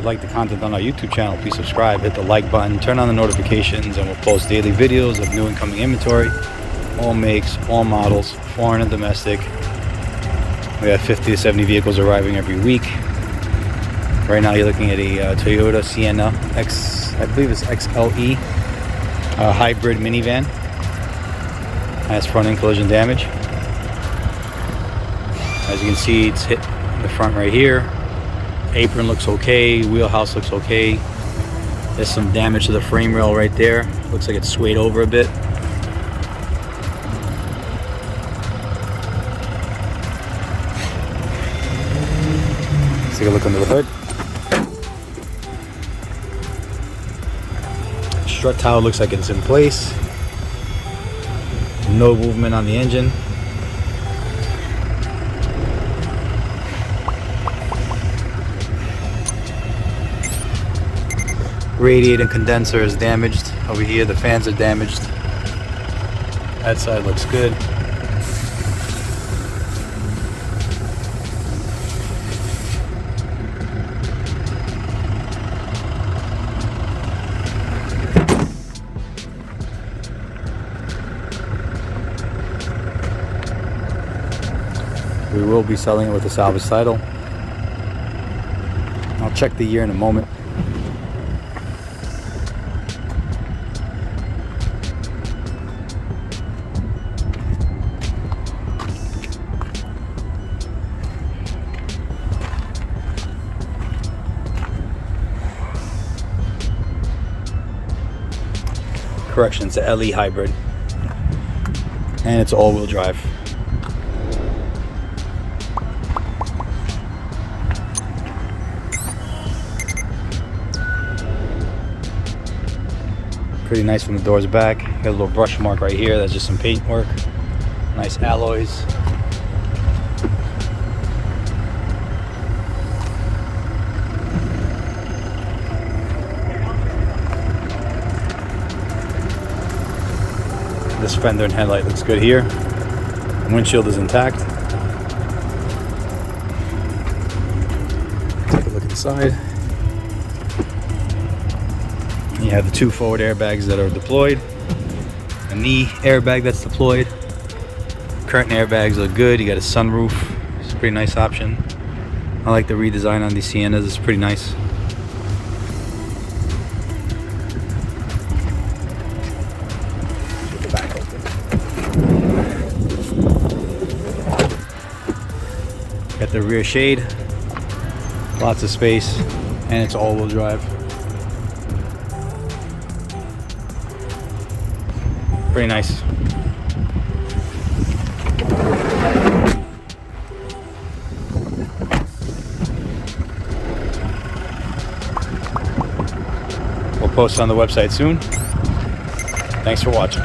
like the content on our YouTube channel, please subscribe, hit the like button, turn on the notifications, and we'll post daily videos of new incoming inventory, all makes, all models, foreign and domestic. We have 50 to 70 vehicles arriving every week. Right now you're looking at a Toyota Sienna I believe it's XLE hybrid minivan. Has front end collision damage. As you can see, it's hit the front right here. Apron looks okay, wheelhouse looks okay. There's some damage to the frame rail right there. Looks like it's swayed over a bit. Let's take a look under the hood. Strut tower looks like it's in place. No movement on the engine. Radiator and condenser is damaged. Over here the fans are damaged. That side looks good. We will be selling it with a salvage title. I'll check the year in a moment. Correction, it's a LE Hybrid. And it's all-wheel drive. Pretty nice from the doors back. Got a little brush mark right here. That's just some paint work. Nice alloys. This fender and headlight looks good here. Windshield is intact. Take a look inside. You have the 2 forward airbags that are deployed, a knee airbag that's deployed. Curtain airbags look good. You got a sunroof. It's a pretty nice option. I like the redesign on these Siennas. It's pretty nice. Get the back open. Got the rear shade. Lots of space, and it's all-wheel drive. Pretty nice. We'll post on the website soon. Thanks for watching.